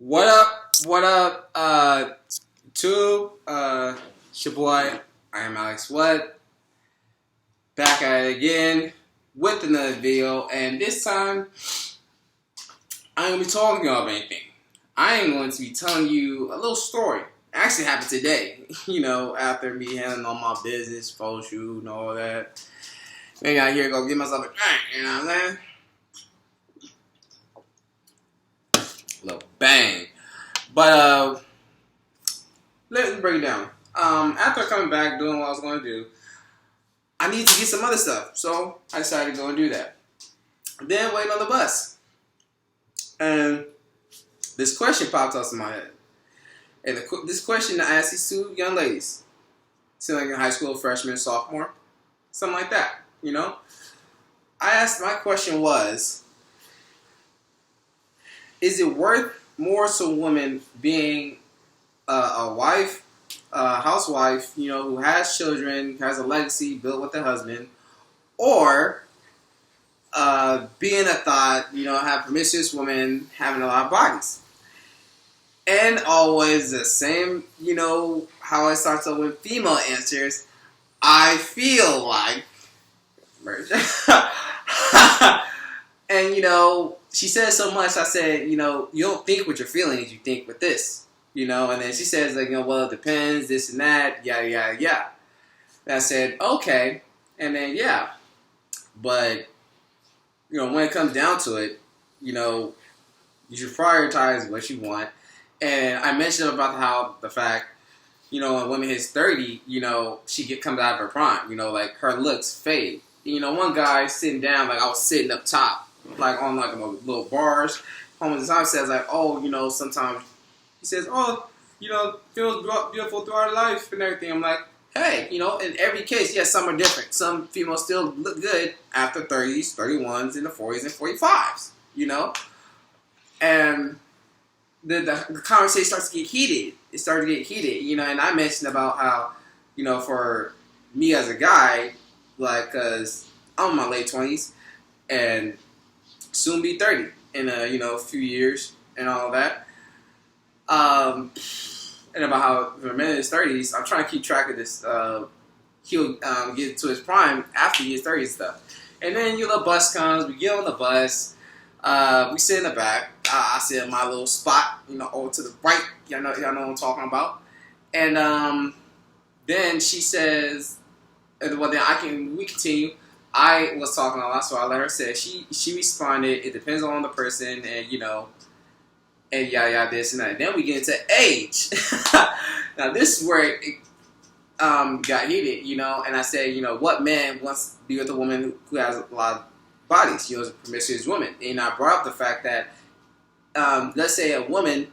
What up? What up? It's your boy. I am Alex. What? Back at it again with another video, and this time I ain't gonna be talking about anything. I am going to be telling you a little story. It actually happened today. After me handling all my business, photo shoot, and all that. Maybe I here go get myself a drink. You know what I'm saying? Little bang. But let me break it down. After coming back doing what I was going to do, I need to get some other stuff. So I decided to go and do that. Then waiting on the bus. And this question popped up in my head. And this question I asked these two young ladies. Seemed like in high school, freshman, sophomore. Something like that, I asked, my question was, is it worth more to a woman being a wife, a housewife, who has children, has a legacy built with a husband, or being a thought, have promiscuous woman having a lot of bodies? And always the same, how it starts off with female answers. I feel like, and she said so much. I said, you don't think with your feelings, you think with this, And then she says, like, well, it depends, this and that, yada yada yada. And I said, okay, and then yeah, but when it comes down to it, you should prioritize what you want. And I mentioned about how the fact, when a woman hits 30, she comes out of her prime, like her looks fade. One guy sitting down, like I was sitting up top, like on like a little bars. Home at the time says like, oh, sometimes he says, oh, feels beautiful throughout life and everything. I'm like, hey, in every case, yes, some are different. Some females still look good after 30s, 31s, in the 40s and 45s, and the conversation starts to get heated. It started to get heated, and I mentioned about how, for me as a guy, like, cause I'm in my late 20s and soon be 30 in a few years and all that. And about how for a man in his 30s, I'm trying to keep track of this. He'll get to his prime after he hits 30 and stuff. And then the bus comes. We get on the bus. We sit in the back. I sit in my little spot, over to the right. Y'all know what I'm talking about. And then she says, well, then we continue. I was talking a lot, so I let her say. She responded, it depends on the person, and and yada this and that. Then we get into age. Now this is where it got heated, and I said, what man wants to be with a woman who has a lot of bodies, as a promiscuous woman? And I brought up the fact that, let's say a woman,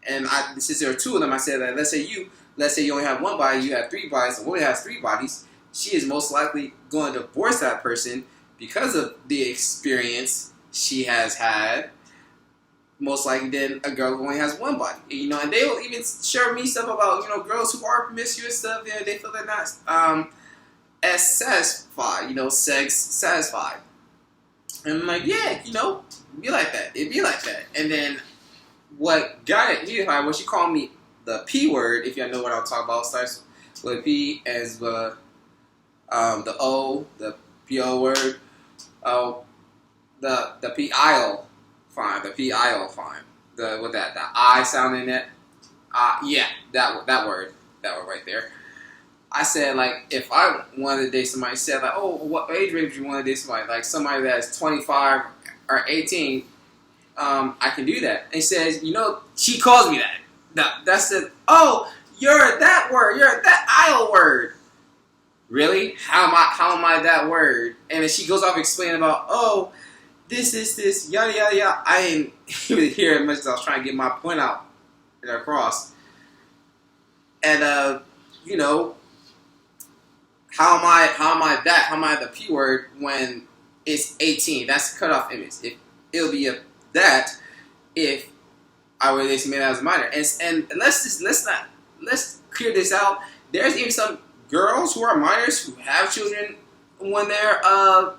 and since there are two of them, I said that let's say you only have one body, you have three bodies, a woman has three bodies, she is most likely going to divorce that person because of the experience she has had, most likely than a girl who only has one body. And they will even share me stuff about, girls who are promiscuous stuff, they feel they're not as satisfied, sex satisfied. And I'm like, yeah, be like that. It be like that. And then what got it unified was she called me the P word, if y'all know what I'm talking about. Starts with P as the O, the P-O word. Oh, the P-I-O, fine. The P-I-O, fine. The I sound in it. Yeah, that word right there. I said, like, if I wanted to date somebody, said, like, oh, what age range would you want to date somebody? Like, somebody that's 25 or 18, I can do that. And he says, she calls me that. That's the, oh, you're that word. You're that I-O word. Really? How am I that word? And then she goes off explaining about, oh, this, yada, yada, yada. I didn't even hear it much as I was trying to get my point out and across. And, how am I that? How am I the P word when it's 18? That's the cutoff image. It'll be that if I were to date somebody that was a minor. And let's clear this out. There's even some girls who are minors who have children when they're a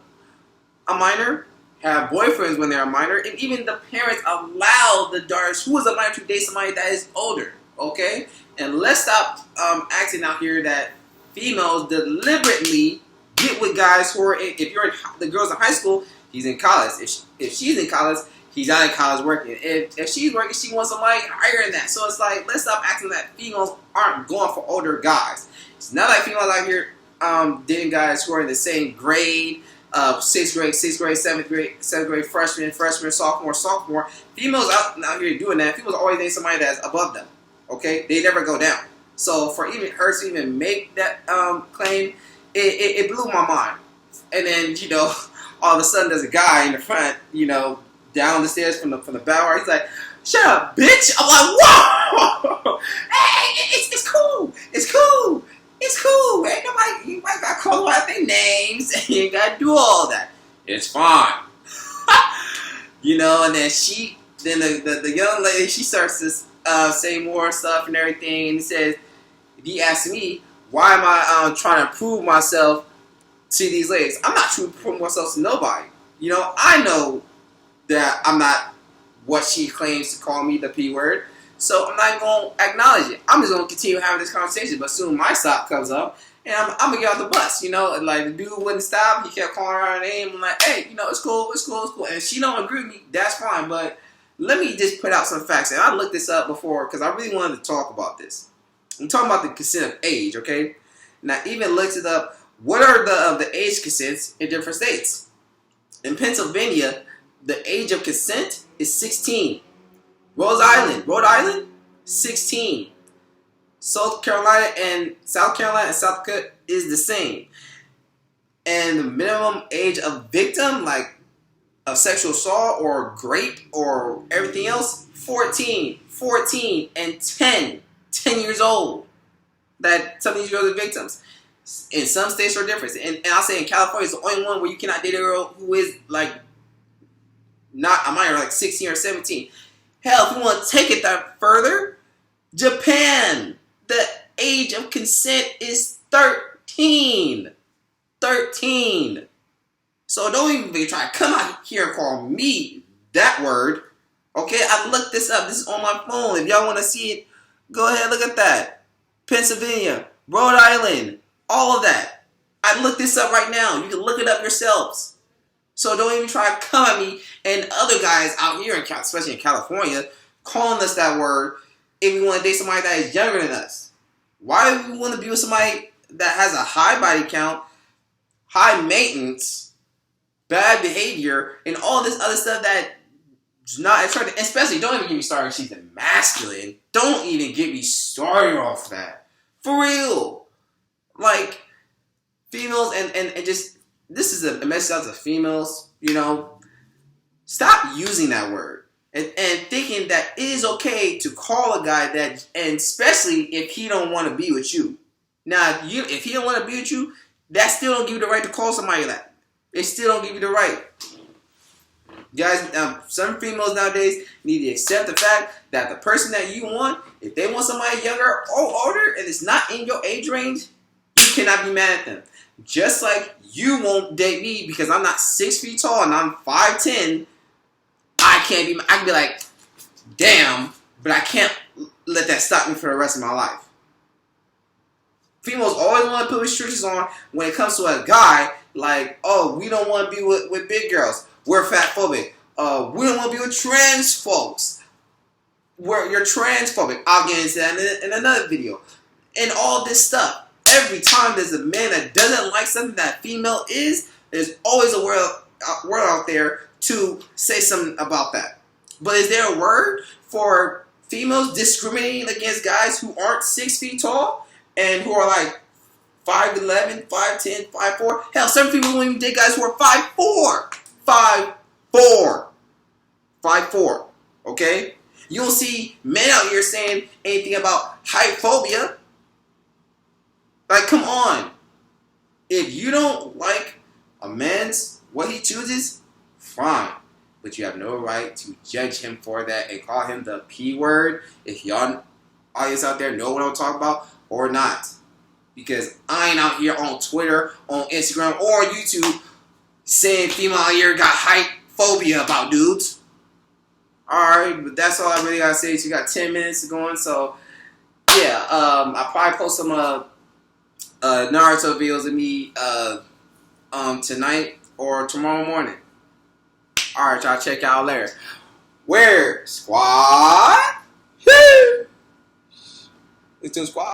minor. have boyfriends when they're a minor, and even the parents allow the daughters who is a minor to date somebody that is older. Okay, and let's stop acting out here that females deliberately get with guys who are if you're in, the girl's in high school, he's in college. If she's in college, he's out in college working. If she's working, she wants somebody higher than that. So it's like, let's stop acting that females aren't going for older guys. It's not like females out here dating guys who are in the same grade, 6th grade, 7th grade, freshman, sophomore. Females out here doing that. Females always date somebody that's above them. Okay, they never go down. So for even her to even make that claim, it blew my mind. And then, you know, all of a sudden there's a guy in the front, you know, down the stairs from the bower. He's like, "Shut up, bitch!" I'm like, "Whoa, hey, it's cool, it's cool, it's cool. Ain't nobody, you might got called out their names, and you ain't got to do all that. It's fine." You know, and then the young lady, she starts to say more stuff and everything, and he asked me, why am I trying to prove myself to these ladies? I'm not trying to prove myself to nobody. You know, I know that I'm not what she claims to call me, the P word, so I'm not going to acknowledge it. I'm just going to continue having this conversation, but soon my stop comes up, and I'm going to get off the bus, you know, and like the dude wouldn't stop, he kept calling her name, I'm like, hey, you know, it's cool, and if she don't agree with me, that's fine, but let me just put out some facts, and I looked this up before, because I really wanted to talk about this. I'm talking about the consent of age, okay? And I even looked it up, what are the age consents in different states? In Pennsylvania, the age of consent is 16. Rhode Island, 16. South Carolina and South Dakota is the same. And the minimum age of victim, like of sexual assault or rape or everything else, 14, and 10 years old. That some of these girls are victims. In some states are different. And I'll say in California, it's the only one where you cannot date a girl who is like not a minor, like 16 or 17. Hell, if you want to take it that further, Japan, the age of consent is 13. 13. So don't even try to come out here and call me that word. Okay, I looked this up. This is on my phone. If y'all want to see it, go ahead, look at that. Pennsylvania, Rhode Island, all of that. I looked this up right now. You can look it up yourselves. So don't even try to come at me and other guys out here, especially in California, calling us that word if we want to date somebody that is younger than us. Why do we want to be with somebody that has a high body count, high maintenance, bad behavior, and all this other stuff that is not attractive? Especially, don't even get me started. She's masculine. Don't even get me started off that. For real. Like, females and just, this is a message out to females, you know, stop using that word and thinking that it is okay to call a guy that, and especially if he don't want to be with you. Now, if he don't want to be with you, that still don't give you the right to call somebody that. It still don't give you the right. Guys, some females nowadays need to accept the fact that the person that you want, if they want somebody younger or older and it's not in your age range, you cannot be mad at them. Just like you won't date me because I'm not 6 feet tall and I'm 5'10", I can be like, damn, but I can't let that stop me for the rest of my life. Females always want to put restrictions on when it comes to a guy, like, oh, we don't want to be with big girls. We're fat phobic. We don't want to be with trans folks. You're transphobic. I'll get into that in another video. And all this stuff. Every time there's a man that doesn't like something that female is, there's always a word out there to say something about that. But is there a word for females discriminating against guys who aren't 6 feet tall and who are like 5'11", 5'10", 5'4"? Hell, some people won't even date guys who are 5'4". 5'4". Okay? You don't see men out here saying anything about height phobia. Like, come on. If you don't like a man's, what he chooses, fine. But you have no right to judge him for that and call him the P word. If y'all audience out there know what I'm talking about or not. Because I ain't out here on Twitter, on Instagram, or YouTube saying female out here got height phobia. phobia about dudes. Alright, but that's all I really gotta say. You got 10 minutes going, so yeah, I'll probably post some Naruto videos of me tonight or tomorrow morning. Alright, y'all, check out later. Where? Squad? It's in squad.